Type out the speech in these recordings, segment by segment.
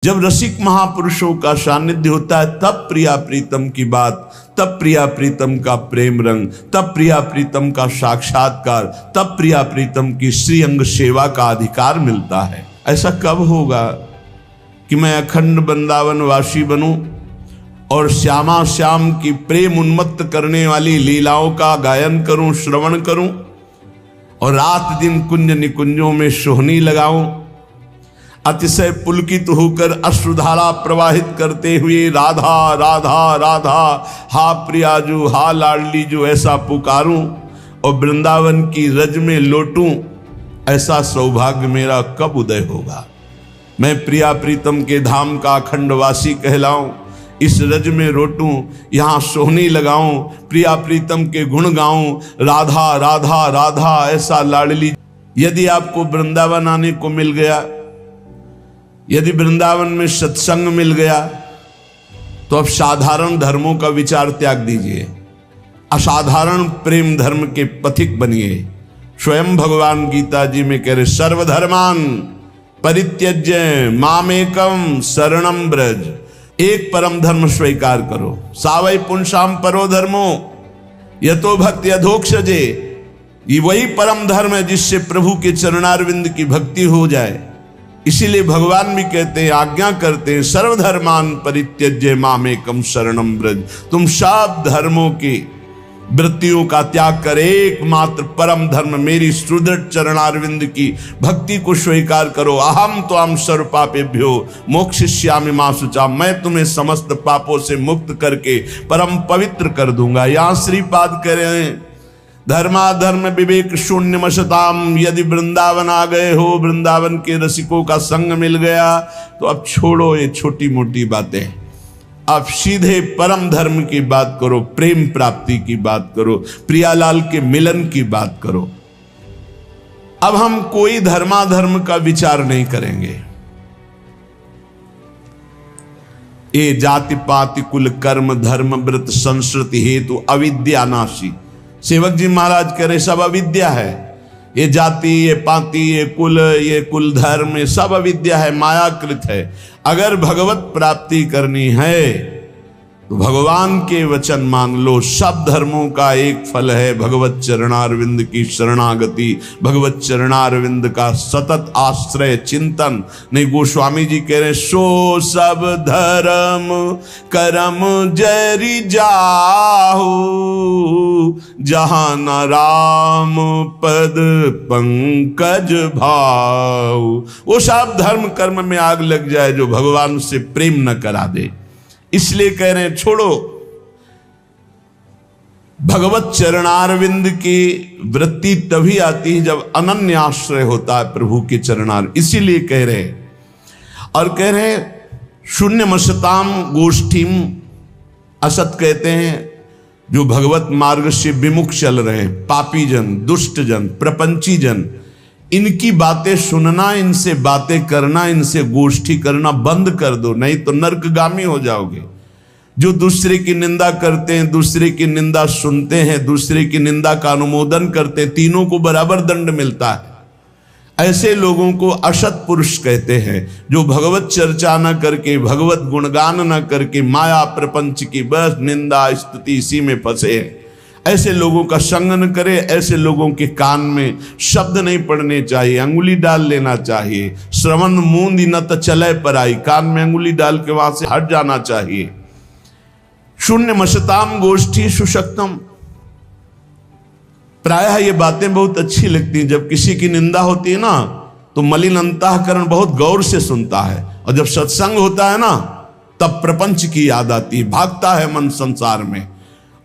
जब रसिक महापुरुषों का सानिध्य होता है तब प्रिया प्रीतम की बात, तब प्रिया प्रीतम का प्रेम रंग, तब प्रिया प्रीतम का साक्षात्कार, तब प्रिया प्रीतम की श्री अंग सेवा का अधिकार मिलता है। ऐसा कब होगा कि मैं अखंड वृंदावन वासी बनूं और श्यामा श्याम की प्रेम उन्मत्त करने वाली लीलाओं का गायन करूं, श्रवण करूं और रात दिन कुंज निकुंजों में सोहनी लगाऊं, अतिशय पुलकित होकर अश्रुधारा प्रवाहित करते हुए राधा राधा राधा, हा प्रियाजू, हा लाडली जो ऐसा पुकारूं और वृंदावन की रज में लौटूं, ऐसा सौभाग्य मेरा कब उदय होगा। मैं प्रिया प्रीतम के धाम का अखंडवासी कहलाऊं, इस रज में रोटूं, यहाँ सोहनी लगाऊं, प्रिया प्रीतम के गुण गाऊं, राधा राधा राधा ऐसा लाडली। यदि आपको वृंदावन आने को मिल गया, यदि वृंदावन में सत्संग मिल गया, तो अब साधारण धर्मों का विचार त्याग दीजिए, असाधारण प्रेम धर्म के पथिक बनिए। स्वयं भगवान गीता जी में कह रहे, सर्वधर्मान परित्यज्य मामेकम शरणम ब्रज। एक परम धर्म स्वीकार करो, सावै पुंसाम परो धर्मो यतो भक्ति अधोक्षजे। ये वही परम धर्म है जिससे प्रभु के चरणारविंद की भक्ति हो जाए। इसीलिए भगवान भी कहते हैं, आज्ञा करते हैं, सर्वधर्मान परित्यज्य मामेकम शरणम ब्रज। तुम सब धर्मों की वृत्तियों का त्याग कर एकमात्र परम धर्म मेरी सुदृढ़ चरणारविंद की भक्ति को स्वीकार करो। अहम तो हम सर्व पापेभ्यो मोक्षयिष्यामि मा शुचा। मैं तुम्हें समस्त पापों से मुक्त करके परम पवित्र कर दूंगा। यहाँ श्रीपाद कह रहे हैं, धर्माधर्म विवेक शून्य मशताम। यदि वृंदावन आ गए हो, वृंदावन के रसिकों का संग मिल गया, तो अब छोड़ो ये छोटी मोटी बातें, अब सीधे परम धर्म की बात करो, प्रेम प्राप्ति की बात करो, प्रियालाल के मिलन की बात करो। अब हम कोई धर्माधर्म का विचार नहीं करेंगे। ये जाति पाति कुल कर्म धर्म व्रत संस्कृति हेतु अविद्या नाशी। सेवक जी महाराज कह रहे, सब अविद्या है। ये जाति, ये पाति, ये कुल धर्म, ये सब अविद्या है, मायाकृत है। अगर भगवत प्राप्ति करनी है तो भगवान के वचन मान लो। सब धर्मों का एक फल है भगवत चरणारविंद की शरणागति, भगवत चरणारविंद का सतत आश्रय चिंतन। नहीं, गोस्वामी जी कह रहे, सो सब धर्म करम जरि जाहु, जहां न राम पद पंकज भाव। वो सब धर्म कर्म में आग लग जाए जो भगवान से प्रेम न करा दे। इसलिए कह रहे हैं, छोड़ो। भगवत चरणारविंद की वृत्ति तभी आती है जब अनन्य आश्रय होता है प्रभु के चरणार। इसीलिए कह रहे हैं, और कह रहे हैं, शून्य मशताम गोष्ठीम। असत कहते हैं जो भगवत मार्ग से विमुख चल रहे हैं, पापी जन, दुष्ट जन, प्रपंची जन, इनकी बातें सुनना, इनसे बातें करना, इनसे गोष्ठी करना बंद कर दो, नहीं तो नरकगामी हो जाओगे। जो दूसरे की निंदा करते हैं, दूसरे की निंदा सुनते हैं, दूसरे की निंदा का अनुमोदन करते हैं, तीनों को बराबर दंड मिलता है। ऐसे लोगों को असत पुरुष कहते हैं, जो भगवत चर्चा न करके, भगवत गुणगान न करके, माया प्रपंच की बस निंदा स्तुति इसी में फंसे हैं। ऐसे लोगों का संग न करे। ऐसे लोगों के कान में शब्द नहीं पड़ने चाहिए, अंगुली डाल लेना चाहिए। श्रवण मूंद न त चले पर आई, कान में अंगुली डाल के वहां से हट जाना चाहिए। शून्य मशताम गोष्ठी सुशक्तम। प्रायः ये बातें बहुत अच्छी लगती हैं। जब किसी की निंदा होती है ना, तो मलिन अंतःकरण बहुत गौर से सुनता है, और जब सत्संग होता है ना, तब प्रपंच की याद आती है, भागता है मन संसार में।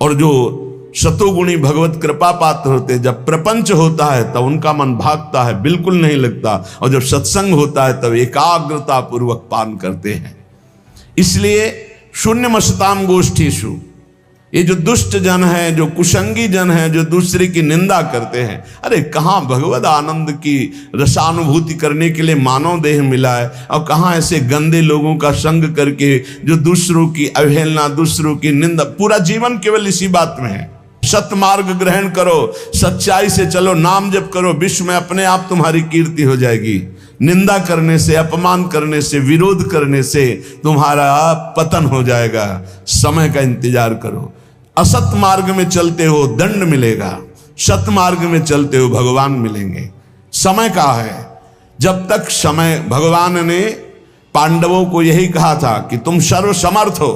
और जो शतोगुणी भगवत कृपा पात्र होते हैं, जब प्रपंच होता है तब उनका मन भागता है, बिल्कुल नहीं लगता। और जब सत्संग होता है तब एकाग्रता पूर्वक पान करते हैं। इसलिए शून्य मशताम गोष्ठीषु। ये जो दुष्ट जन है, जो कुसंगी जन है, जो दूसरे की निंदा करते हैं, अरे कहाँ भगवत आनंद की रसानुभूति करने के लिए मानव देह मिला है, और कहाँ ऐसे गंदे लोगों का संग करके जो दूसरों की अवहेलना, दूसरों की निंदा, पूरा जीवन केवल इसी बात में है। सतमार्ग ग्रहण करो, सच्चाई से चलो, नाम जप करो, विश्व में अपने आप तुम्हारी कीर्ति हो जाएगी। निंदा करने से, अपमान करने से, विरोध करने से तुम्हारा पतन हो जाएगा। समय का इंतजार करो। असत मार्ग में चलते हो दंड मिलेगा, सत मार्ग में चलते हो भगवान मिलेंगे। समय का है। जब तक समय, भगवान ने पांडवों को यही कहा था कि तुम सर्वसमर्थ हो,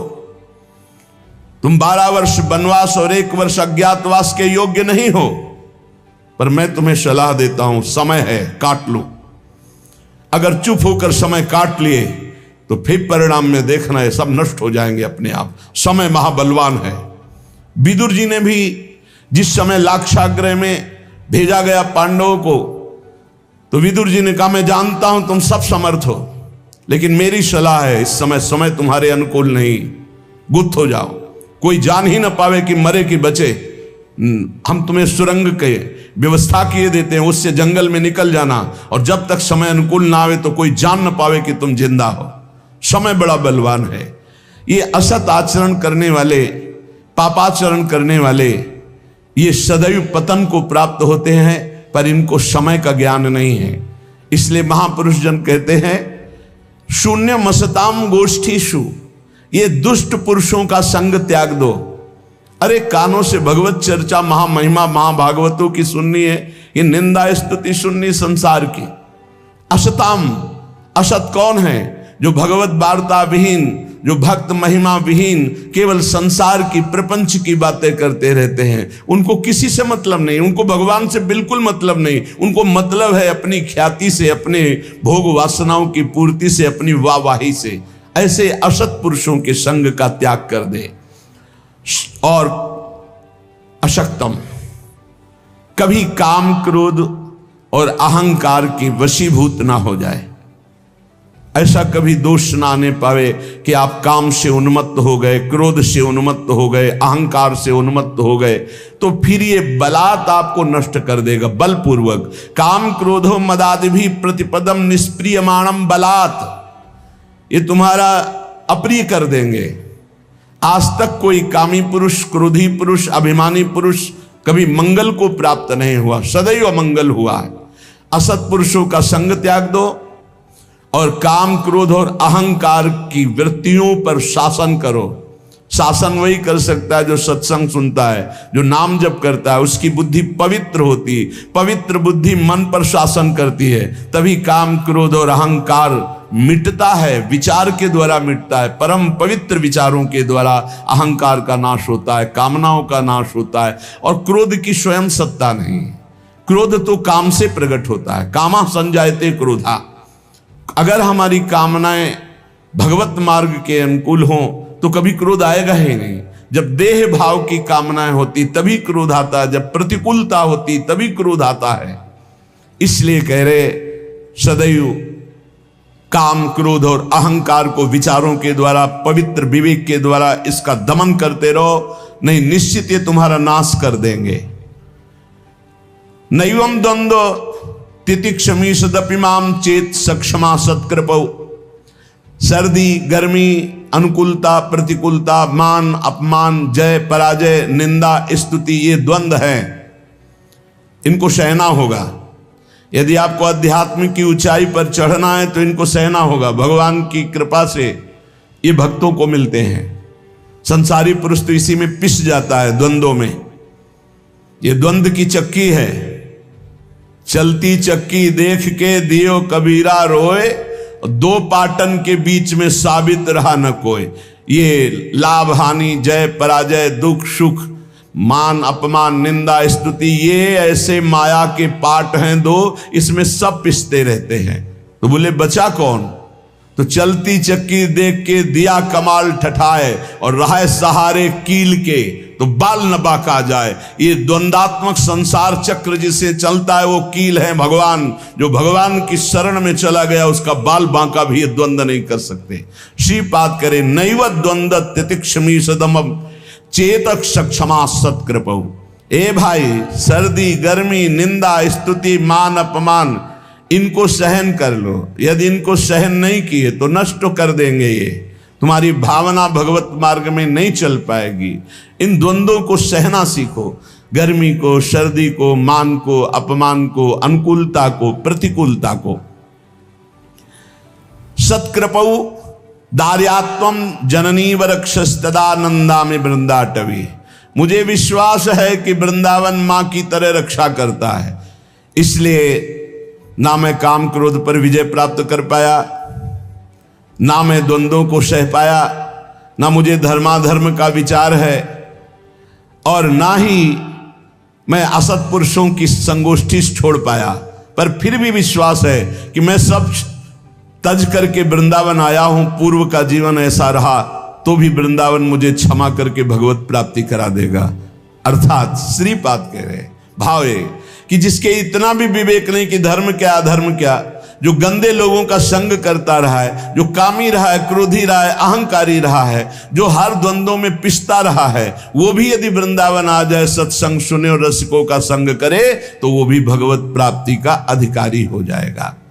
तुम 12 वर्ष वनवास और 1 वर्ष अज्ञातवास के योग्य नहीं हो, पर मैं तुम्हें सलाह देता हूं, समय है, काट लो। अगर चुप होकर समय काट लिए तो फिर परिणाम में देखना है सब नष्ट हो जाएंगे अपने आप। समय महाबलवान है। विदुर जी ने भी जिस समय लाक्षागृह में भेजा गया पांडवों को, तो विदुर जी ने कहा मैं जानता हूं तुम सब समर्थ हो, लेकिन मेरी सलाह है इस समय तुम्हारे अनुकूल नहीं, गुप्त हो जाओ, कोई जान ही ना पावे कि मरे कि बचे। हम तुम्हें सुरंग के व्यवस्था किए देते हैं, उससे जंगल में निकल जाना, और जब तक समय अनुकूल ना आवे तो कोई जान ना पावे कि तुम जिंदा हो। समय बड़ा बलवान है। ये असत आचरण करने वाले, पापाचरण करने वाले, ये सदैव पतन को प्राप्त होते हैं, पर इनको समय का ज्ञान नहीं है। इसलिए महापुरुष जन कहते हैं शून्य मसताम गोष्ठीषु, ये दुष्ट पुरुषों का संग त्याग दो। अरे कानों से भगवत चर्चा, महामहिमा, महाभागवतों की सुननी है, ये निंदा स्तुति सुननी संसार की। असताम, असत कौन है? जो भगवत वार्ता विहीन, जो भक्त महिमा विहीन, केवल संसार की, प्रपंच की बातें करते रहते हैं। उनको किसी से मतलब नहीं, उनको भगवान से बिल्कुल मतलब नहीं। उनको मतलब है अपनी ख्याति से, अपने भोग वासनाओं की पूर्ति से, अपनी वाहवाही से। ऐसे असत पुरुषों के संग का त्याग कर दे। और अशक्तम, कभी काम, क्रोध और अहंकार की वशीभूत ना हो जाए। ऐसा कभी दोष ना आने पावे कि आप काम से उन्मत्त हो गए, क्रोध से उन्मत्त हो गए, अहंकार से उन्मत्त हो गए, तो फिर ये बलात् आपको नष्ट कर देगा, बलपूर्वक। काम क्रोधो मदादि भी प्रतिपदम निष्प्रियमाणम बलात्, ये तुम्हारा अप्रिय कर देंगे। आज तक कोई कामी पुरुष, क्रोधी पुरुष, अभिमानी पुरुष कभी मंगल को प्राप्त नहीं हुआ, सदैव अमंगल हुआ है। असत पुरुषों का संग त्याग दो और काम, क्रोध और अहंकार की वृत्तियों पर शासन करो। शासन वही कर सकता है जो सत्संग सुनता है, जो नाम जप करता है, उसकी बुद्धि पवित्र होती। पवित्र बुद्धि मन पर शासन करती है, तभी काम, क्रोध और अहंकार मिटता है। विचार के द्वारा मिटता है, परम पवित्र विचारों के द्वारा अहंकार का नाश होता है, कामनाओं का नाश होता है। और क्रोध की स्वयं सत्ता नहीं, क्रोध तो काम से प्रकट होता है। कामा संजायते क्रोधा। अगर हमारी कामनाएं भगवत मार्ग के अनुकूल हों तो कभी क्रोध आएगा ही नहीं। जब देह भाव की कामनाएं होती तभी क्रोध आता है, जब प्रतिकूलता होती तभी क्रोध आता है। इसलिए कह रहे सदैव काम, क्रोध और अहंकार को विचारों के द्वारा, पवित्र विवेक के द्वारा इसका दमन करते रहो, नहीं निश्चित ये तुम्हारा नाश कर देंगे। नैवम द्वंद्व तितिक्षमी सदपिमाम चेत सक्षमा सत्कृपौ। सर्दी, गर्मी, अनुकूलता, प्रतिकूलता, मान, अपमान, जय, पराजय, निंदा, स्तुति, ये द्वंद्व हैं, इनको सहना होगा। यदि आपको अध्यात्म की ऊंचाई पर चढ़ना है तो इनको सहना होगा। भगवान की कृपा से ये भक्तों को मिलते हैं। संसारी पुरुष तो इसी में पिस जाता है, द्वंद्वों में। ये द्वंद्व की चक्की है, चलती चक्की देख के दियो कबीरा रोए, दो पाटन के बीच में साबित रहा न कोई। ये लाभ हानि, जय पराजय, दुख सुख, मान अपमान, निंदा स्तुति, ये ऐसे माया के पाठ हैं दो, इसमें सब पिसते रहते हैं। तो बोले बचा कौन? तो चलती चक्की देख के दिया कमाल ठठाए और रहा सहारे कील के, तो बाल न बाका जाए। ये द्वंदात्मक संसार चक्र जिसे चलता है वो कील है भगवान। जो भगवान की शरण में चला गया उसका बाल बांका भी ये द्वंद्व नहीं कर सकते। श्रीपाद करे नैव द्वंद्व तितिक्षमी सदम चेतक सक्षमा सत्कृपौ। ए भाई, सर्दी, गर्मी, निंदा, स्तुति, मान, अपमान, इनको सहन कर लो। यदि इनको सहन नहीं किए तो नष्ट कर देंगे। ये तुम्हारी भावना भगवत मार्ग में नहीं चल पाएगी। इन द्वंद्वों को सहना सीखो, गर्मी को, सर्दी को, मान को, अपमान को, अनुकूलता को, प्रतिकूलता को। सत्कृपौ दार्यात्वम जननी वरक्षस्तदानंदा में वृंदाटवी। मुझे विश्वास है कि वृंदावन मां की तरह रक्षा करता है, इसलिए ना मैं काम क्रोध पर विजय प्राप्त कर पाया, ना मैं द्वंद्वों को सह पाया, ना मुझे धर्माधर्म का विचार है, और ना ही मैं असत पुरुषों की संगोष्ठी छोड़ पाया। पर फिर भी विश्वास है कि मैं सब तज करके वृंदावन आया हूं। पूर्व का जीवन ऐसा रहा तो भी वृंदावन मुझे क्षमा करके भगवत प्राप्ति करा देगा। अर्थात श्रीपाद कह रहे, भाव है कि जिसके इतना भी विवेक नहीं कि धर्म क्या अधर्म क्या, जो गंदे लोगों का संग करता रहा है, जो कामी रहा है, क्रोधी रहा है, अहंकारी रहा है, जो हर द्वंद्वों में पिसता रहा है, वो भी यदि वृंदावन आ जाए, सत्संग सुने और रसिकों का संग करे, तो वो भी भगवत प्राप्ति का अधिकारी हो जाएगा।